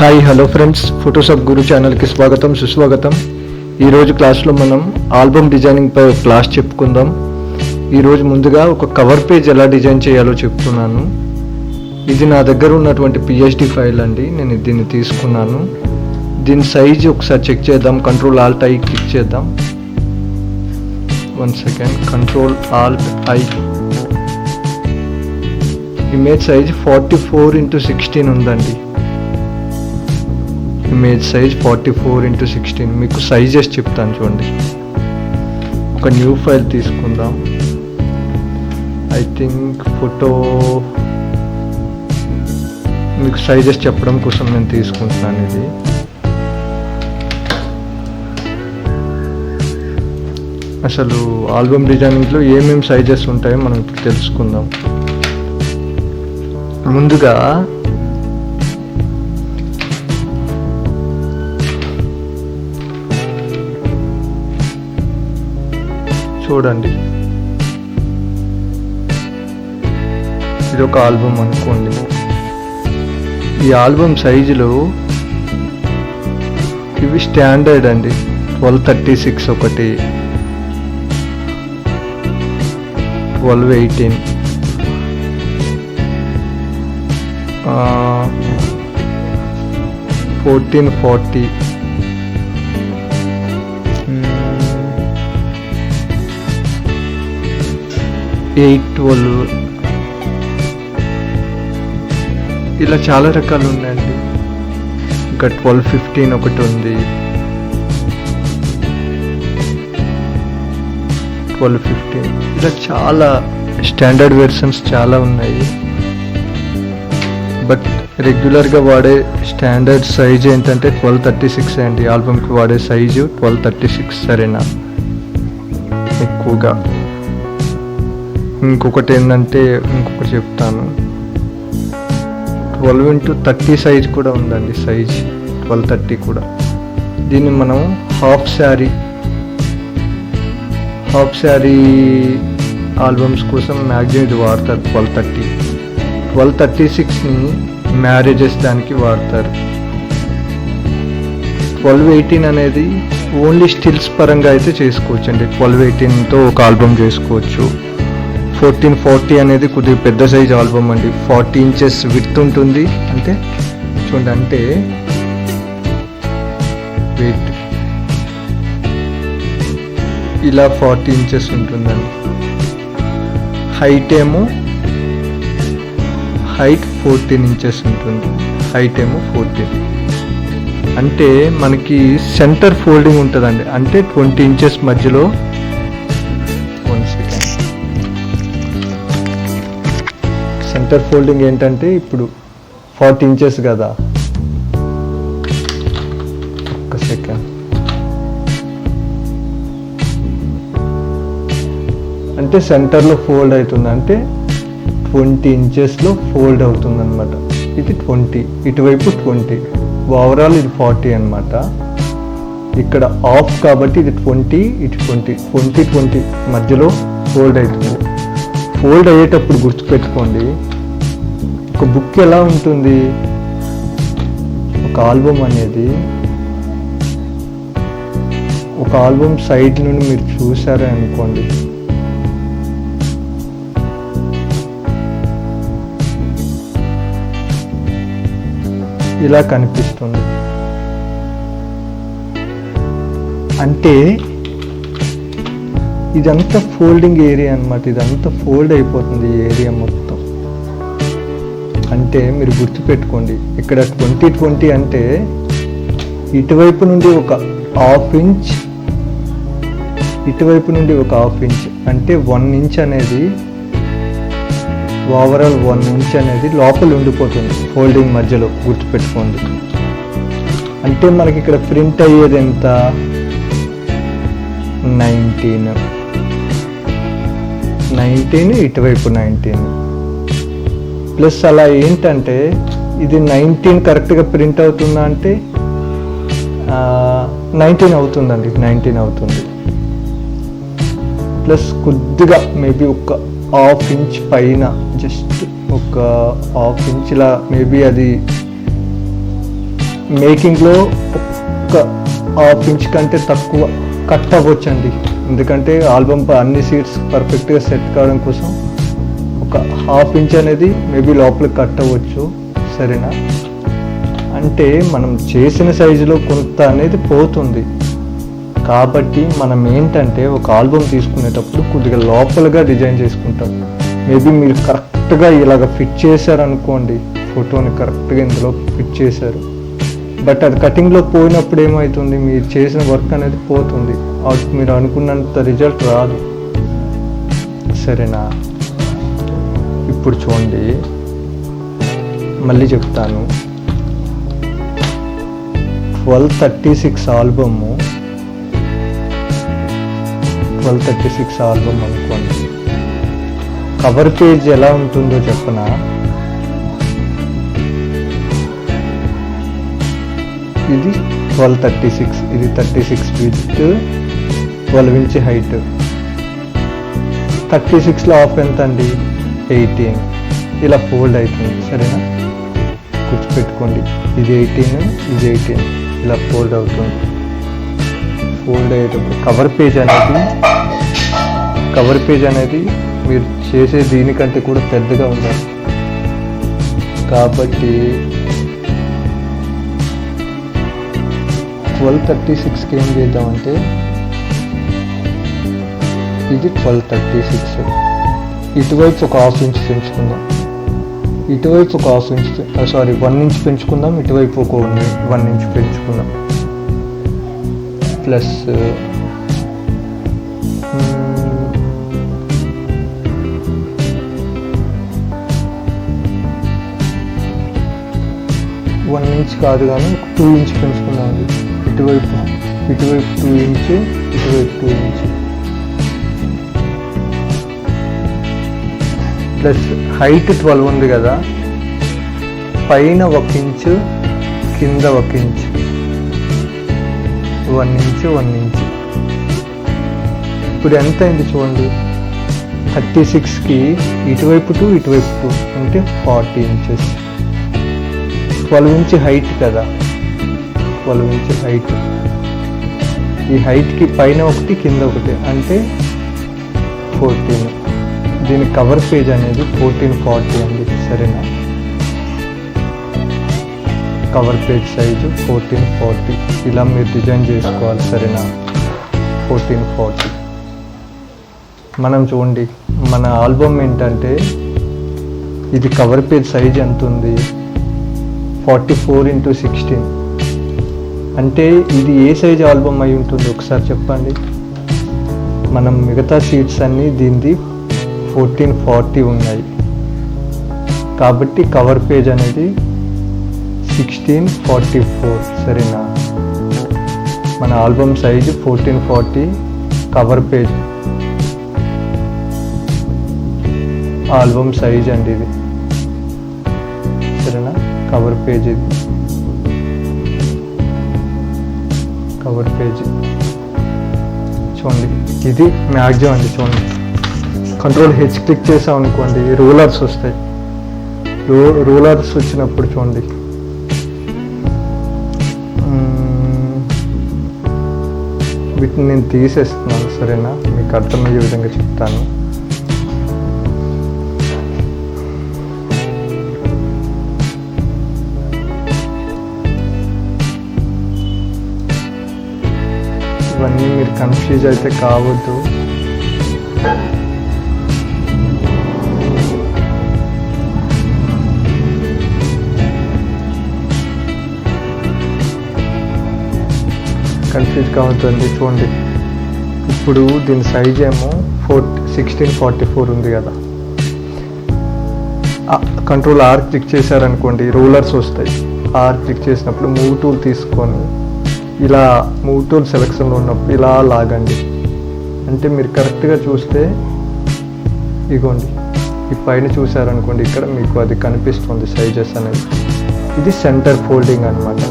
Hi hello friends, Photoshop గురు ఛానల్కి స్వాగతం సుస్వాగతం. ఈరోజు క్లాస్లో మనం ఆల్బమ్ డిజైనింగ్ పై క్లాస్ చెప్పుకుందాం. ఈరోజు ముందుగా ఒక కవర్ పేజ్ ఎలా డిజైన్ చేయాలో చెప్తున్నాను. ఇది నా దగ్గర ఉన్నటువంటి పిహెచ్డి ఫైల్ అండి. నేను దీన్ని తీసుకున్నాను. దీని సైజ్ ఒకసారి చెక్ చేద్దాం. కంట్రోల్ ఆల్ట్ ఐ క్లిక్ చేద్దాం. 1 second. Control Alt I. Image size 44x16 ఉందండి. Image size 44x16. మీకు సైజెస్ చెప్తాను చూడండి. ఒక న్యూ ఫైల్ తీసుకుందాం. ఐ థింక్ ఫోటో మీకు సైజెస్ చెప్పడం కోసం నేను తీసుకుంటున్నాను. ఇది అసలు ఆల్బమ్ డిజైనింగ్లో ఏమేమి సైజెస్ ఉంటాయో మనం ఇప్పుడు తెలుసుకుందాం. ముందుగా చూడండి, ఇది ఒక ఆల్బమ్ అనుకోండి. ఈ ఆల్బమ్ సైజులు ఇవి స్టాండర్డ్ అండి. 1236 ఒకటి, 1218, 1440, 812, ఇలా చాలా రకాలు ఉన్నాయండి. ఇంకా 1215 ఒకటి ఉంది, 1215. ఇలా చాలా స్టాండర్డ్ వెర్షన్స్ చాలా ఉన్నాయి. బట్ రెగ్యులర్గా వాడే స్టాండర్డ్ సైజ్ ఏంటంటే 1236 అండి. ఆల్బమ్కి వాడే సైజు 1236. సరేనా? ఎక్కువగా ఇంకొకటి ఏంటంటే, ఇంకొకటి చెప్తాను. 12x30 సైజ్ కూడా ఉందండి. సైజ్ 1230 కూడా. దీన్ని మనం హాఫ్ శారీ ఆల్బమ్స్ కోసం మ్యాక్సిమం ఇది వాడతారు. 1230. 1236ని మ్యారేజెస్ దానికి వాడతారు. 1218 అనేది ఓన్లీ స్టిల్స్ పరంగా అయితే చేసుకోవచ్చు అండి. 1218తో ఒక ఆల్బమ్ చేసుకోవచ్చు. 1440 అనేది కొద్దిగా పెద్ద సైజ్ ఆల్బమ్ అండి. 40 ఇంచెస్ విడ్త్ ఉంటుంది. అంటే చూడండి, అంటే వెయిట్ ఇలా 40 ఇంచెస్ ఉంటుందండి. హైట్ 14 ఇంచెస్ ఉంటుంది. హైట్ 14. అంటే మనకి సెంటర్ ఫోల్డింగ్ ఉంటుందండి. అంటే 20 ఇంచెస్ మధ్యలో. 1 సెకండ్. సెంటర్ ఫోల్డింగ్ ఏంటంటే ఇప్పుడు 40 ఇంచెస్ కదా. 1 సెకండ్. అంటే సెంటర్లో ఫోల్డ్ అవుతుంది. అంటే 20 ఇంచెస్లో ఫోల్డ్ అవుతుంది అనమాట. ఇది 20, ఇటువైపు 20, ఓవరాల్ ఇది 40 అనమాట. ఇక్కడ ఆఫ్ కాబట్టి ఇది 20, ఇటు 20 మధ్యలో ఫోల్డ్ అవుతుంది. ఫోల్డ్ అయ్యేటప్పుడు గుర్తుపెట్టుకోండి, ఒక బుక్ ఎలా ఉంటుంది, ఒక ఆల్బమ్ అనేది, ఒక ఆల్బమ్ సైడ్ నుండి మీరు చూసారే అనుకోండి, ఇలా కనిపిస్తుంది. అంటే ఇదంతా ఫోల్డింగ్ ఏరియా అన్నమాట. ఇదంతా ఫోల్డ్ అయిపోతుంది ఈ ఏరియా మొత్తం. అంటే మీరు గుర్తుపెట్టుకోండి, ఇక్కడ 2020 అంటే ఇటువైపు నుండి ఒక హాఫ్ ఇంచ్, ఇటువైపు నుండి ఒక హాఫ్ ఇంచ్, అంటే 1 ఇంచ్ అనేది ఓవరాల్ 1 ఇంచ్ అనేది లోపల ఉండిపోతుంది ఫోల్డింగ్ మధ్యలో. గుర్తుపెట్టుకోండి. అంటే మనకి ఇక్కడ ప్రింట్ అయ్యేది ఎంత? 19, ఇటువైపు 19 ప్లస్. అలా ఏంటంటే ఇది 19 కరెక్ట్గా ప్రింట్ అవుతుందా అంటే 19 అవుతుందండి. 19 అవుతుంది. ప్లస్ కొద్దిగా మేబీ ఒక హాఫ్ ఇంచ్ పైన, జస్ట్ ఒక హాఫ్ ఇంచ్ ఇలా మేబీ అది మేకింగ్లో ఒక హాఫ్ ఇంచ్ కంటే తక్కువ కట్ అవ్వచ్చండి, ఎందుకంటే ఆల్బమ్ అన్ని సీట్స్ పర్ఫెక్ట్గా సెట్ కావడం కోసం ఒక హాఫ్ ఇంచ్ అనేది మేబీ లోపలికి కట్ అవ్వచ్చు. సరేనా, అంటే మనం చేసిన సైజులో కొంత అనేది పోతుంది. కాబట్టి మనం ఏంటంటే ఒక ఆల్బమ్ తీసుకునేటప్పుడు కొద్దిగా లోపలగా డిజైన్ చేసుకుంటాం. మేబీ మీరు కరెక్ట్గా ఇలాగ ఫిట్ చేశారనుకోండి, ఫోటోని కరెక్ట్గా ఇందులో ఫిట్ చేశారు, బట్ అది కటింగ్లో పోయినప్పుడు ఏమవుతుంది, మీరు చేసిన వర్క్ అనేది పోతుంది, మీరు అనుకున్నంత రిజల్ట్ రాదు. సరేనా, ఇప్పుడు చూడండి, మళ్ళీ చెప్తాను. 1236 ఆల్బము 1236 ఆల్బమ్ అనుకోండి. కవర్ పేజ్ ఎలా ఉంటుందో చెప్పనా? ఇది 1236, ఇది 36 విత్ 12 ఇంచ్ హైట్. 36లో ఆఫ్ ఎంత అండి? 18. ఇలా ఫోల్డ్ అవుతుంది. సరేనా, గుర్తుపెట్టుకోండి, ఇది 18, ఇది 18, ఇలా ఫోల్డ్ అవుతుంది. ఫోల్డ్ అయ్యేటప్పుడు కవర్ పేజ్ అనేది మీరు చేసే దీనికంటే కూడా పెద్దగా ఉండాలి. కాబట్టి 1236కి ఏం చేద్దామంటే, ఇది 1236, ఇటువైపు ఒక హాఫ్ ఇంచ్ పెంచుకుందాం, ఇటువైపు ఒక హాఫ్ ఇంచ్ 1 ఇంచ్ పెంచుకుందాం, ఇటువైపు ఒక 1 ఇంచ్ పెంచుకుందాం. ప్లస్ వన్ ఇంచ్ కాదు కానీ 2 ఇంచ్ పెంచుకుందాం. ఇటువైపు 2 ఇంచ్, ఇటువైపు 2 ఇంచ్. ప్లస్ హైట్ 12 ఉంది కదా, పైన 1 ఇంచ్, కింద 1 ఇంచ్, 1 ఇంచ్ 1 ఇంచ్. ఇప్పుడు ఎంత అయింది చూడండి, 36కి ఇటువైపు 2, ఇటువైపు 2 అంటే 40 ఇంచెస్. 12 ఇంచ్ హైట్ కదా, 12 ఇంచ్ హైట్. ఈ హైట్కి పైన 1, కింద 1 అంటే 14. దీని కవర్ పేజ్ అనేది 1440 అండి. సరేనా, కవర్ పేజ్ సైజు 1440. ఇలా మీరు డిజైన్ చేసుకోవాలి. సరేనా, 1440. మనం చూడండి, మన ఆల్బమ్ ఏంటంటే, ఇది కవర్ పేజ్ సైజ్ ఎంత ఉంది? 44x16. అంటే ఇది ఏ సైజ్ ఆల్బమ్ అయి ఉంటుంది ఒకసారి చెప్పండి. మనం మిగతా షీట్స్ అన్నీ దీనిది 1440 ఉన్నాయి, కాబట్టి కవర్ పేజ్ అనేది 1644. సరేనా, మన album size 1440, cover page album size అండి ఇది. సరేనా, కవర్ పేజ్ ఇది, కవర్ పేజ్ చూడండి, ఇది మ్యాక్సిమం అండి. చూడండి, Ctrl+H క్లిక్ చేసాం అనుకోండి, రూలర్స్ వస్తాయి. రూలర్స్ వచ్చినప్పుడు చూడండి, వీటిని నేను తీసేస్తున్నాను. సరేనా, మీకు అర్థమయ్యే విధంగా చెప్తాను. ఇవన్నీ మీరు కన్ఫ్యూజ్ అయితే కావద్దు. కన్ఫ్యూజ్ కావద్దండి. చూడండి, ఇప్పుడు దీని సైజ్ ఏమో 1644 ఉంది కదా, Ctrl+R క్లిక్ చేశారనుకోండి, రూలర్స్ వస్తాయి. R క్లిక్ చేసినప్పుడు మూవ్ టూల్ తీసుకొని ఇలా మూవ్ టూల్ సెలెక్షన్లో ఉన్నప్పుడు ఇలా లాగండి. అంటే మీరు కరెక్ట్గా చూస్తే ఇగోండి, ఈ పైన చూసారనుకోండి, ఇక్కడ మీకు అది కనిపిస్తుంది సైజెస్ అనేది. ఇది సెంటర్ ఫోల్డింగ్ అనమాట.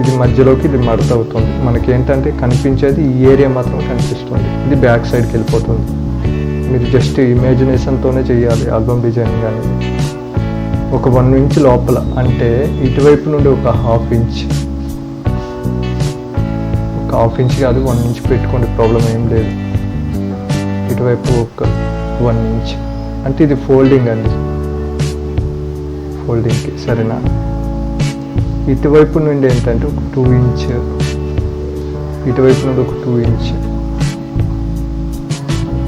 ఇది మధ్యలోకి ఇది మడత అవుతుంది. మనకేంటంటే కనిపించేది ఈ ఏరియా మాత్రం కనిపిస్తుంది. ఇది బ్యాక్ సైడ్కి వెళ్ళిపోతుంది. మీరు జస్ట్ ఇమాజినేషన్తోనే చేయాలి ఆల్బమ్ డిజైనింగ్ అనేది. ఒక 1 ఇంచ్ లోపల, అంటే ఇటువైపు నుండి ఒక హాఫ్ ఇంచ్ 1/2 ఇంచ్ కాదు 1 ఇంచ్ పెట్టుకోండి, ప్రాబ్లం ఏం లేదు. ఇటువైపు ఒక 1 ఇంచ్, అంటే ఇది ఫోల్డింగ్ అండి, ఫోల్డింగ్కి సరేనా. ఇటువైపు నుండి ఏంటంటే ఒక 2 ఇంచ్, ఇటువైపు నుండి ఒక 2 ఇంచ్,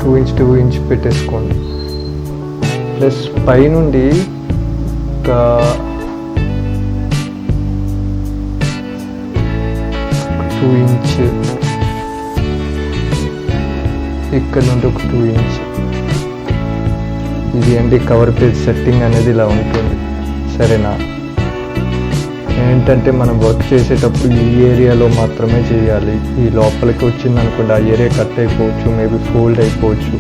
2 ఇంచ్ పెట్టేసుకోండి. ప్లస్ పైనుండి ఒక 2 ఇంచ్, ఇక్కడ నుండి ఒక 2 ఇంచ్. ఇది అండి కవర్ పేజ్ సెట్టింగ్ అనేది ఇలా ఉంటుంది సరేనా. ఏంటంటే మనం వర్క్ చేసేటప్పుడు ఈ ఏరియాలో మాత్రమే చేయాలి. ఈ లోపలికి వచ్చింది అనుకోండి, ఆ ఏరియా కట్ అయిపోవచ్చు, మేబీ ఫోల్డ్ అయిపోవచ్చు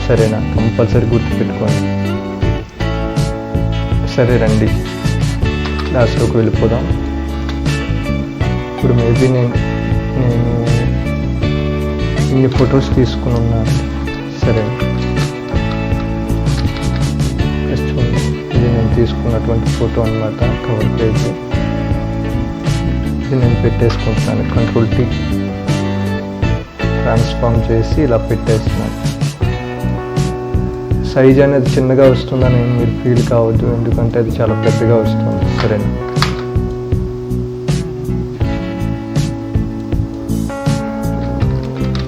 సరేనా. కంపల్సరీ గుర్తుపెట్టుకోండి. సరే రండి క్లాస్లోకి వెళ్ళిపోదాం. ఇప్పుడు మేబీ నేను ఇన్ని ఫొటోస్ తీసుకుని ఉన్నాను సరే. చూడండి, ఇది నేను తీసుకున్నటువంటి ఫోటో అన్నమాట, కవర్ పేజ్. ఇది నేను పెట్టేసుకుంటున్నాను, కంట్రోల్ T ట్రాన్స్ఫార్మ్ చేసి ఇలా పెట్టేస్తున్నాను. సైజ్ అనేది చిన్నగా వస్తుందని మీరు ఫీల్ కావద్దు, ఎందుకంటే అది చాలా పెద్దగా వస్తుంది సరేనా.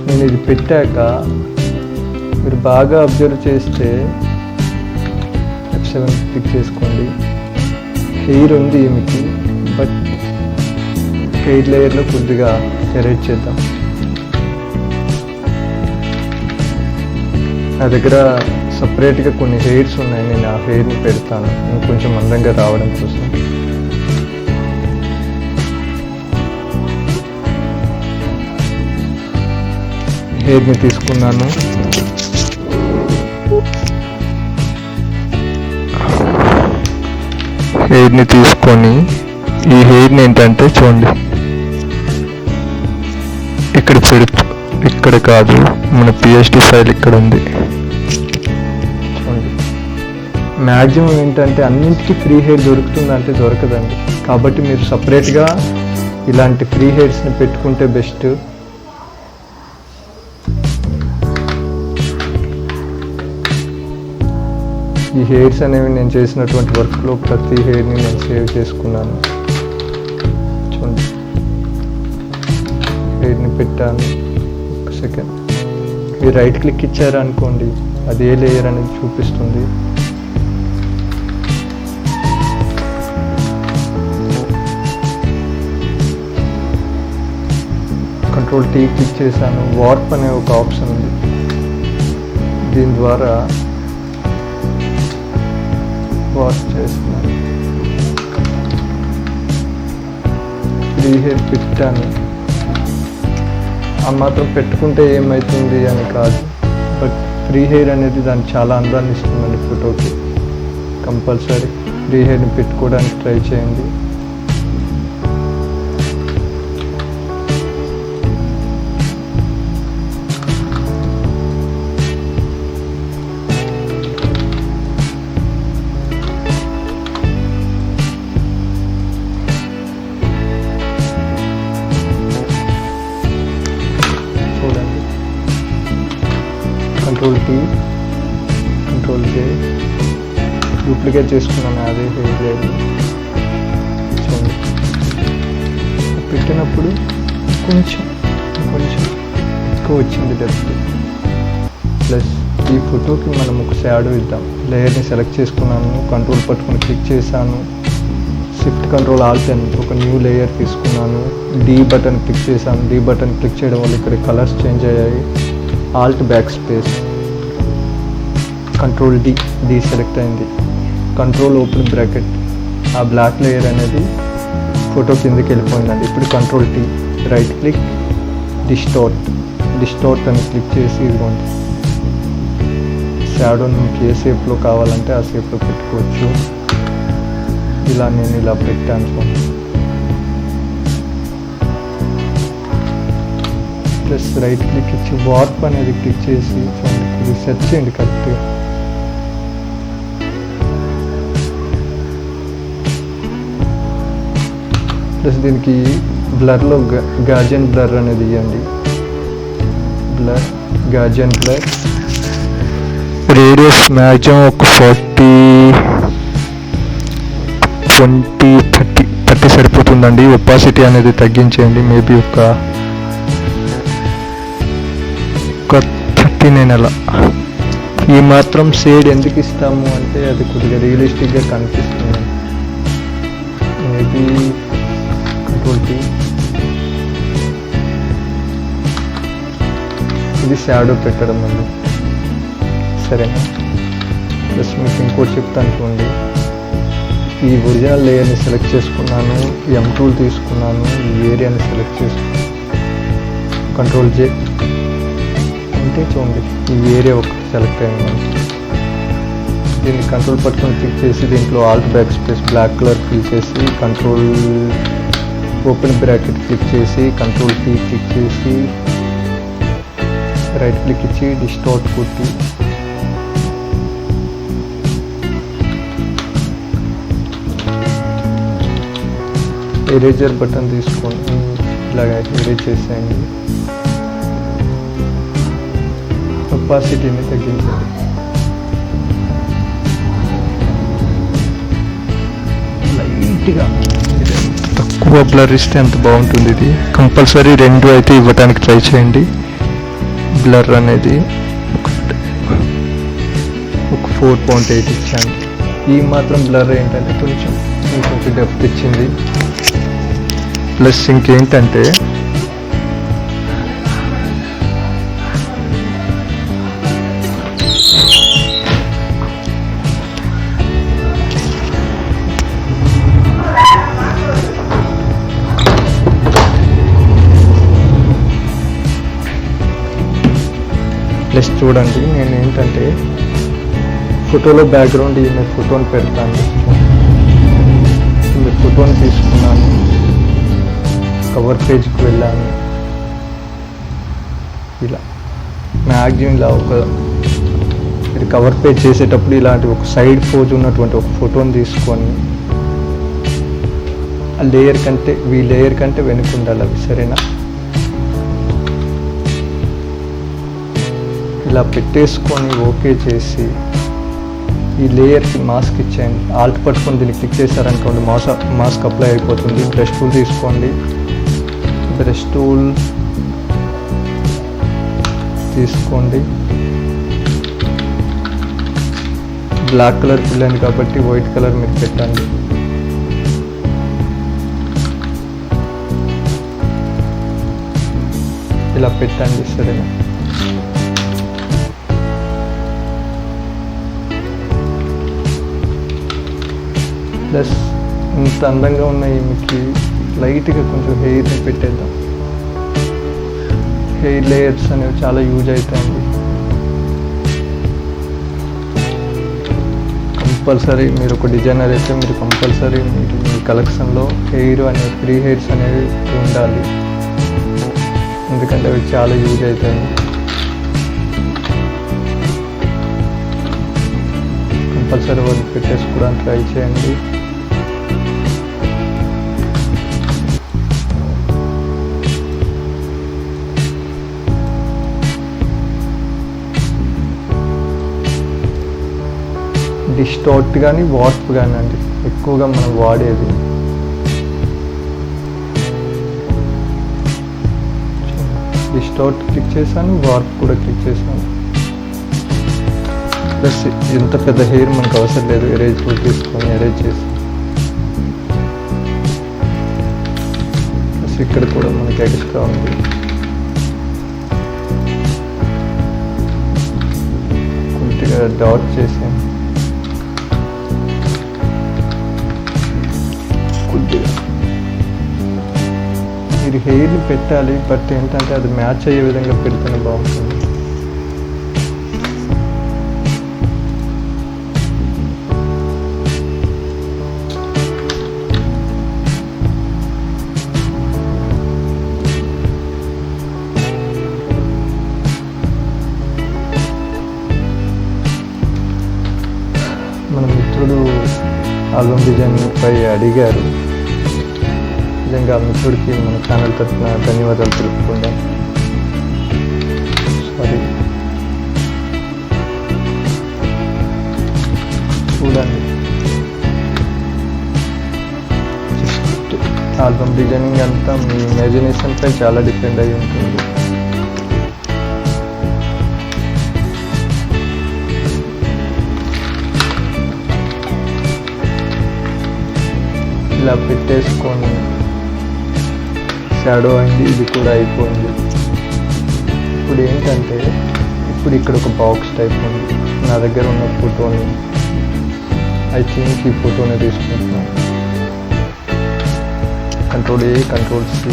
నేను ఇది పెట్టాక మీరు బాగా అబ్జర్వ్ చేస్తే F7 క్లిక్ చేసుకోండి. హెయిర్ ఉంది ఏమిటి, బట్ హెయిర్ లేయర్లో కొద్దిగా ఎరేట్ చేద్దాం. నా దగ్గర సపరేట్గా కొన్ని హెయిర్స్ ఉన్నాయి, నేను ఆ హెయిర్ని పెడతాను ఇంకొంచెం అందంగా రావడం కోసం. హెయిర్ని తీసుకున్నాను. హెయిర్ని తీసుకొని ఈ హెయిర్ని ఏంటంటే చూడండి ఇక్కడ పెడుతూ, ఇక్కడ కాదు మన PSD ఫైల్ ఇక్కడ ఉంది చూడండి. మ్యాక్సిమం ఏంటంటే అన్నింటికీ ఫ్రీ హెయిర్ దొరుకుతుందంటే దొరకదండి, కాబట్టి మీరు సపరేట్గా ఇలాంటి ఫ్రీ హెయిర్స్ని పెట్టుకుంటే బెస్ట్. ఈ హెయిర్స్ అనేవి నేను చేసినటువంటి వర్క్లో ప్రతి హెయిర్ని నేను సేవ్ చేసుకున్నాను చూడండి. హెయిర్ని పెట్టాను, ఒక సెకండ్. మీరు రైట్ క్లిక్ ఇచ్చారనుకోండి, అది ఏ లేయర్ అనేది చూపిస్తుంది. కంట్రోల్ T క్లిక్ చేశాను. వార్ప్ అనే ఒక ఆప్షన్ ఉంది, దీని ద్వారా వార్ప్ చేస్తున్నాను. ఫ్రీ హెయిర్ పెట్టాను, ఆ మాత్రం పెట్టుకుంటే ఏమవుతుంది అని కాదు, బట్ ఫ్రీ హెయిర్ అనేది దానికి చాలా అందాన్ని ఇస్తుందండి ఫోటోకి. కంపల్సరీ ఫ్రీ హెయిర్ని పెట్టుకోవడానికి ట్రై చేయండి. Control T, control J duplicate చేసుకున్నాను అదే హెయిర్ లేదు చూడండి. పెట్టినప్పుడు కొంచెం ఎక్కువ వచ్చింది డెప్త్. ప్లస్ ఈ ఫోటోకి మనం ఒక షాడో ఇద్దాం. లేయర్ని సెలెక్ట్ చేసుకున్నాను, కంట్రోల్ పట్టుకొని క్లిక్ చేశాను, షిఫ్ట్ కంట్రోల్ ఆల్ట్ అని ఒక న్యూ లేయర్ తీసుకున్నాను, D బటన్ క్లిక్ చేశాను. D బటన్ క్లిక్ చేయడం వల్ల ఇక్కడ కలర్స్ చేంజ్ అయ్యాయి. Alt back space, control D select అయింది. కంట్రోల్ ఓపెన్ బ్రాకెట్, ఆ బ్లాక్ లేయర్ అనేది ఫోటో కిందకి వెళ్ళిపోయిందండి. ఇప్పుడు control T right click, distort అని క్లిక్ చేసి ఇదిగోండి షాడోని మీకు ఏ షేప్లో కావాలంటే ఆ షేప్లో పెట్టుకోవచ్చు. ఇలా నేను ఇలా పెట్టాను చూడండి. ప్లస్ రైట్ క్లిక్ ఇచ్చి వార్ప్ అనేది క్లిక్ చేసి చూడండి, ఇది సెట్ చేయండి కరెక్ట్గా. ప్లస్ దీనికి బ్లర్లో గాజియన్ బ్లర్ అనేది ఇవ్వండి. బ్లర్, గాజియన్ బ్లర్, రేడియస్ మ్యాక్సిమం ఒక 40, 20, 30 సరిపోతుందండి. ఒపాసిటీ అనేది తగ్గించేయండి. మేబీ ఒక 39 అలా. ఈ మాత్రం షేడ్ ఎందుకు ఇస్తాము అంటే అది కొద్దిగా రియలిస్టిక్గా కనిపిస్తుంది. Maybe Ctrl+T. ఇది షాడో పెట్టడం అండి, సరేనా? ప్లస్ మీకు ఇంకోటి చెప్తాను చూడండి. ఈ ఒరిజినల్ లేయర్ని సెలెక్ట్ చేసుకున్నాను, M2 తీసుకున్నాను, ఈ ఏరియాని సెలెక్ట్ చేసుకున్నాను, Ctrl+J అంటే చూడండి ఈ ఏరియా ఒకటి సెలెక్ట్ అయింది మనకి. దీన్ని కంట్రోల్ పట్టుకొని క్లిక్ చేసి దీంట్లో alt backspace black colour fill చేసి కంట్రోల్ ఓపెన్ బ్రాకెట్ క్లిక్ చేసి Ctrl+T క్లిక్ చేసి రైట్ క్లిక్ ఇచ్చి డిస్టార్ట్ కొట్టి ఎరేజర్ బటన్ తీసుకొని ఇలాగ ఎరేజ్ చేసేయండి. ఒపాసిటీని తగ్గించండి. లైట్గా తక్కువ బ్లర్ ఇస్తే అంత బాగుంటుంది. ఇది కంపల్సరీ 2 అయితే ఇవ్వడానికి ట్రై చేయండి. బ్లర్ అనేది ఒక 4.8 ఇచ్చాను. ఈ మాత్రం బ్లర్ ఏంటంటే కొంచెం డెప్త్ ఇచ్చింది. ప్లస్ ఇంకేంటంటే చూడండి, నేను ఏంటంటే ఫోటోలో బ్యాక్గ్రౌండ్ ఈమె ఫోటోని పెడతాను. ఈమె ఫోటోని తీసుకున్నాను, కవర్ పేజ్కి వెళ్ళాను. ఇలా మ్యాక్సిమం ఇలా మీరు కవర్ పేజ్ చేసేటప్పుడు ఇలాంటి ఒక సైడ్ పోజ్ ఉన్నటువంటి ఒక ఫోటోని తీసుకొని ఆ లేయర్ కంటే లేయర్ కంటే వెనుక ఉండాలి అవి, సరేనా? ఇలా పెట్టేసుకొని ఓకే చేసి ఈ లేయర్కి మాస్క్ ఇచ్చేయండి. ఆల్ట్ పట్టుకొని దీన్ని క్లిక్ చేశారనుకోండి మాస్క్ అప్లై అయిపోతుంది. బ్రష్ టూల్ తీసుకోండి. బ్రష్ టూల్ తీసుకోండి. బ్లాక్ కలర్ పిల్లని కాబట్టి వైట్ కలర్ మీరు పెట్టండి. ఇలా పెట్టండి, సరేనా? ప్లస్ ఇంత అందంగా ఉన్న ఈమెకి లైట్గా కొంచెం హెయిర్ని పెట్టేద్దాం. హెయిర్ లేయర్స్ అనేవి చాలా యూజ్ అవుతాయండి. కంపల్సరీ మీరు ఒక డిజైనర్ అయితే మీరు కంపల్సరీ మీరు మీ కలెక్షన్లో హెయిర్ అనే ఫ్రీ హెయిర్స్ అనేవి ఉండాలి, ఎందుకంటే అవి చాలా యూజ్ అవుతాయి. కంపల్సరీ వాళ్ళు పెట్టేసుకోవడానికి ట్రై చేయండి. డిస్టార్ట్ కానీ వార్ప్ కానీ అండి ఎక్కువగా మనం వాడేది. డిస్టార్ట్ క్లిక్ చేశాను, వార్ప్ కూడా క్లిక్ చేశాను. ప్లస్ ఎంత పెద్ద హెయిర్ మనకు అవసరం లేదు, ఎరేజ్ కూడా తీసుకొని ఎరేజ్ చేసి ప్లస్ ఇక్కడ కూడా మనకి ఎక్స్ట్రా ఉంది. కొద్దిగా డాట్ చేసాను. మీరు హెయిర్ని పెట్టాలి, బట్ ఏంటంటే అది మ్యాచ్ అయ్యే విధంగా పెడితేనే బాగుంటుంది. మన మిత్రుడు ఆల్బమ్ డిజైన్ పై అడిగారు, నిజంగా మిత్రుడికి మన ఛానల్ తరఫున ధన్యవాదాలు తెలుపుకుందాం. సారీ, చూడండి ఆల్బమ్ డిజైనింగ్ అంతా మీ ఇమాజినేషన్పై చాలా డిపెండ్ అయి ఉంటుంది. ఇలా పెట్టేసుకొని షాడో అయింది, ఇది కూడా అయిపోయింది. ఇప్పుడు ఏంటంటే ఇప్పుడు ఇక్కడ ఒక బాక్స్ టైప్ ఉంది. నా దగ్గర ఉన్న ఫోటోని ఐ థింక్ ఈ ఫోటోని తీసుకుంటున్నాను. Control A, control C.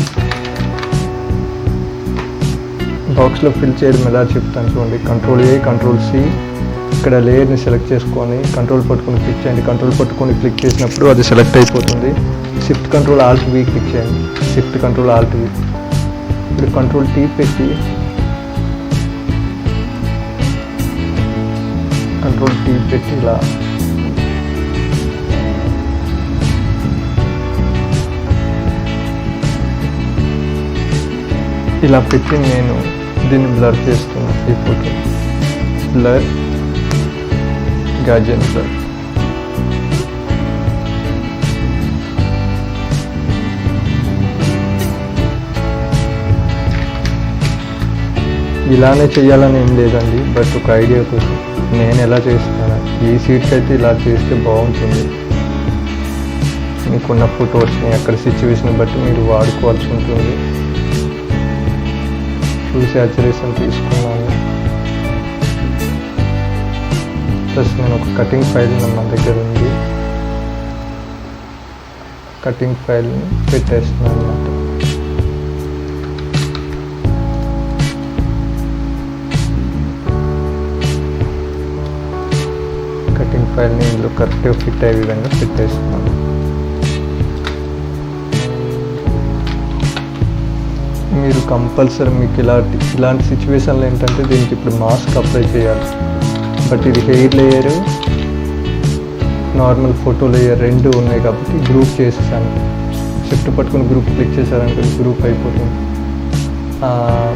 బాక్స్లో ఫిల్ చేయడం ఎలా చెప్తాను చూడండి. Control A, control C. ఇక్కడ లేయర్ని సెలెక్ట్ చేసుకొని కంట్రోల్ పట్టుకొని క్లిక్ చేయండి. కంట్రోల్ పట్టుకొని క్లిక్ చేసినప్పుడు అది సెలెక్ట్ అయిపోతుంది. Shift control alt V click చేయండి. Shift control alt V. ఇప్పుడు కంట్రోల్ టీ పెట్టి ఇలా పెట్టి నేను దీన్ని బ్లర్ చేస్తున్నాను. ఈ ఫోటో బ్లర్, గాజియన్ బ్లర్. ఇలానే చేయాలని ఏం లేదండి, బట్ ఒక ఐడియా కోసం నేను ఎలా చేస్తాను. ఈ సీట్కి అయితే ఇలా చేస్తే బాగుంటుంది. మీకున్న ఫొటోస్ని అక్కడ సిచ్యువేషన్ బట్టి మీరు వాడుకోవాల్సి ఉంటుంది. ఫుల్ సాచురేషన్ తీసుకున్నాను. ప్లస్ నేను ఒక కటింగ్ ఫైల్ మన దగ్గర ఉంది. కటింగ్ ఫైల్ని పెట్టేస్తున్నాను అన్నమాట. కటింగ్ ఫైల్ని ఇందులో కరెక్ట్గా ఫిట్ అయ్యే విధంగా పెట్టేస్తున్నాను. మీరు కంపల్సరీ మీకు ఇలాంటి సిచ్యువేషన్లో ఏంటంటే దీనికి ఇప్పుడు మాస్క్ అప్లై చేయాలి. బట్ ఇది hair layer, normal photo layer రెండు ఉన్నాయి కాబట్టి గ్రూప్ చేసేసాను. షిఫ్ట్ పట్టుకుని గ్రూప్ క్లిక్ చేశారంటే గ్రూప్ అయిపోతుంది.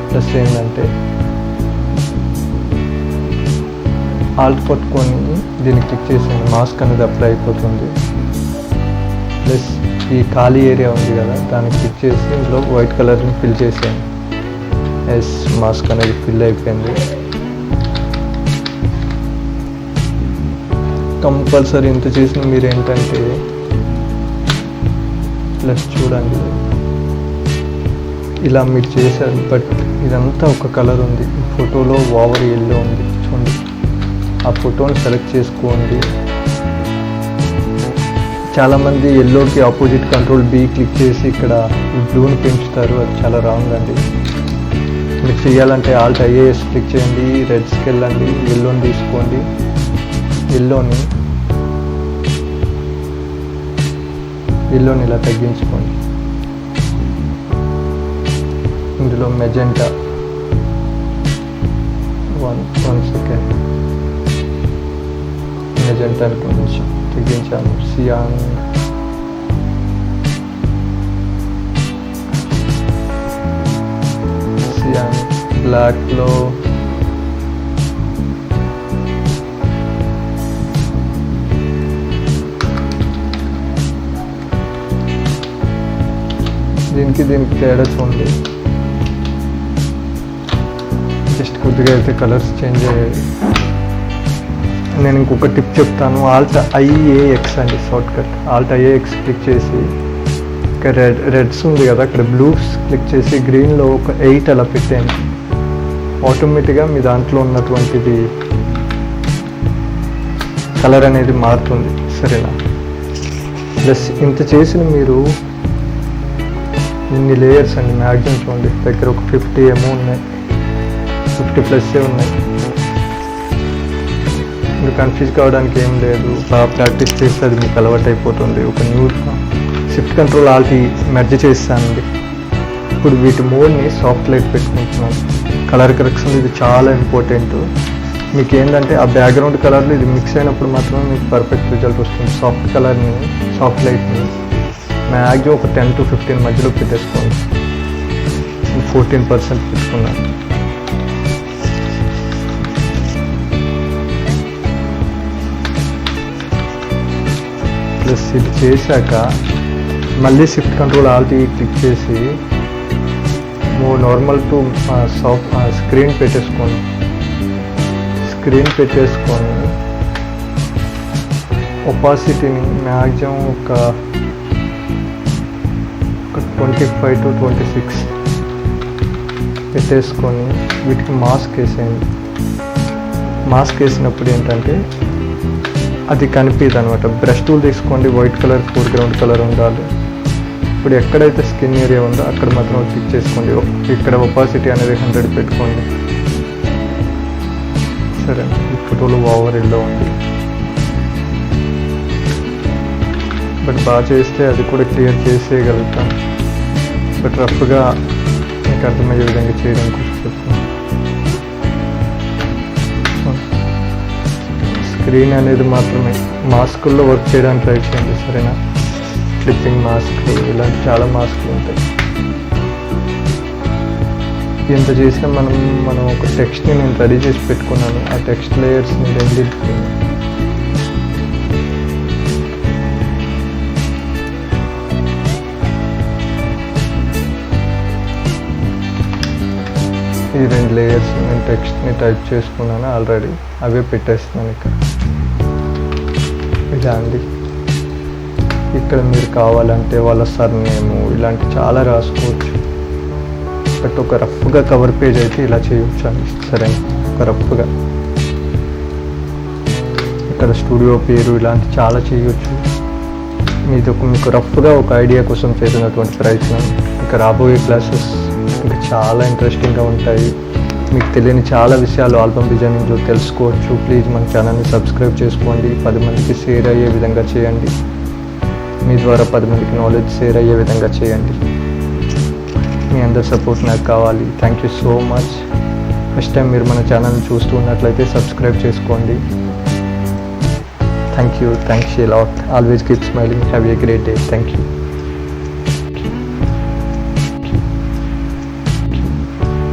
ప్లస్ ఏంటంటే ఆల్ట్ పట్టుకొని దీన్ని క్లిక్ చేసాను, మాస్క్ అనేది అప్లై అయిపోతుంది. ప్లస్ ఈ ఖాళీ ఏరియా ఉంది కదా, దాన్ని క్లిక్ చేసి ఇందులో వైట్ కలర్ని ఫిల్ చేసాను. ఎస్, మాస్క్ అనేది ఫిల్ అయిపోయింది. కంపల్సరీ ఇంత చేసిన మీరు ఏంటంటే ప్లస్ చూడండి, ఇలా మీరు చేశారు. బట్ ఇదంతా ఒక కలర్ ఉంది. ఫోటోలో ఓవర్ ఎల్లో ఉంది చూడండి. ఆ ఫోటోని సెలెక్ట్ చేసుకోండి. చాలామంది ఎల్లోకి ఆపోజిట్ కంట్రోల్ బి క్లిక్ చేసి ఇక్కడ ఈ బ్లూని పెంచుతారు. అది చాలా రాంగ్ అండి. మీరు చేయాలంటే ఆల్ట్ ఐఏఎస్ క్లిక్ చేయండి, రెడ్స్కి వెళ్ళండి, ఎల్లోని తీసుకోండి. ఎల్లోని ఇలా తగ్గించుకోండి. ఇందులో మెజెంటా 1 సెకండ్ మెజెంటాని కొంచెం తగ్గించాము. సియాన్ బ్లాక్లో దీనికి తేడా చూడండి. జస్ట్ కొద్దిగా అయితే కలర్స్ చేంజ్ అయ్యాయి. నేను ఇంకొక టిప్ చెప్తాను. ఆల్ట్ ఐఏఎక్స్ అండి, short cut. Alt IAX click చేసి ఇక్కడ రెడ్స్ ఉంది కదా, అక్కడ బ్లూస్ క్లిక్ చేసి గ్రీన్లో ఒక 8 అలా పెట్టాను. ఆటోమేటిక్గా మీ దాంట్లో ఉన్నటువంటిది కలర్ అనేది మారుతుంది. సరేనా? ప్లస్ ఇంత చేసిన మీరు ఇన్ని లేయర్స్ అండి, మ్యాక్సిమం చూడండి దగ్గర ఒక 50 ఏమో ఉన్నాయి, 50+ ఉన్నాయి. మీరు కన్ఫ్యూజ్ కావడానికి ఏం లేదు. బాగా ప్రాక్టీస్ చేస్తే అది మీకు అలవాటు అయిపోతుంది. ఒక new shift control Alt merge చేస్తానండి. ఇప్పుడు వీటి మోడ్ని సాఫ్ట్ లైట్ పెట్టుకుంటున్నాను. కలర్ కరెక్షన్ ఇది చాలా ఇంపార్టెంట్. మీకు ఏంటంటే ఆ బ్యాక్గ్రౌండ్ కలర్లో ఇది మిక్స్ అయినప్పుడు మాత్రమే మీకు పర్ఫెక్ట్ రిజల్ట్ వస్తుంది. సాఫ్ట్ కలర్ని, సాఫ్ట్ లైట్ని మ్యాక్సిమం ఒక 10 to 15 మధ్యలో పెట్టేసుకోండి. 14% పెట్టుకున్నాను. ప్లస్ ఇది చేశాక మళ్ళీ షిఫ్ట్ కంట్రోల్ ఆల్ట్ క్లిక్ చేసి నార్మల్ టు స్క్రీన్ పెట్టేసుకొని ఒపాసిటీని మ్యాక్సిమం ఒక 25 to 26 పెట్టేసుకొని వీటికి మాస్క్ వేసేయండి. మాస్క్ వేసినప్పుడు ఏంటంటే అది కనిపించదు అనమాట. బ్రష్ టూల్ తీసుకోండి, వైట్ కలర్ ఫోర్గ్రౌండ్ కలర్ ఉండాలి. ఇప్పుడు ఎక్కడైతే స్కిన్ ఏరియా ఉందో అక్కడ మాత్రం క్లిక్ చేసుకోండి. ఇక్కడ ఒపాసిటీ అనేది 100 పెట్టుకోండి. సరే, ఈ ఫోటోలో ఓవర్ ఎల్లో ఉంది, బట్ బాగా చేస్తే అది కూడా క్లియర్ చేసేయగలుగుతాం. బట్ రఫ్గా మీకు అర్థమయ్యే విధంగా చేయడం కోసం చెప్తాను. స్క్రీన్ అనేది మాత్రమే మాస్కుల్లో వర్క్ చేయడానికి ట్రై చేయండి, సరేనా? ఫ్లిప్పింగ్ మాస్క్లు ఇలాంటి చాలా మాస్క్లు ఉంటాయి. ఎంత చేసినా మనం ఒక టెక్స్ట్ని నేను రెడీ చేసి పెట్టుకున్నాను. ఆ టెక్స్ట్ లేయర్స్ని రెండింటిని ఈ 2 లేయర్స్ నేను టెక్స్ట్ని టైప్ చేసుకున్నాను ఆల్రెడీ, అవే పెట్టేస్తున్నాను ఇక్కడ. ఇలా అండి. ఇక్కడ మీరు కావాలంటే వాళ్ళ సర్నేము ఇలాంటి చాలా రాసుకోవచ్చు. బట్ ఒక రఫ్గా కవర్ పేజ్ అయితే ఇలా చేయొచ్చు అండి, సరే? ఒక రఫ్గా ఇక్కడ స్టూడియో పేరు ఇలాంటి చాలా చేయొచ్చు. మీకు రఫ్గా ఒక ఐడియా కోసం చేసినటువంటి ప్రయత్నం. ఇంకా రాబోయే క్లాసెస్ ఇంకా చాలా ఇంట్రెస్టింగ్గా ఉంటాయి. మీకు తెలియని చాలా విషయాలు ఆల్బమ్ డిజైనింగ్లో తెలుసుకోవచ్చు. ప్లీజ్ మన ఛానల్ని సబ్స్క్రైబ్ చేసుకోండి. 10 మందికి షేర్ అయ్యే విధంగా చేయండి. మీ ద్వారా 10 మందికి నాలెడ్జ్ షేర్ అయ్యే విధంగా చేయండి. మీ అందరి సపోర్ట్ నాకు కావాలి. Thank you so much. First time మీరు మన ఛానల్ని చూస్తూ ఉన్నట్లయితే సబ్స్క్రైబ్ చేసుకోండి. Thank you. Thanks a lot. Always keep smiling. Have a great day. Thank you.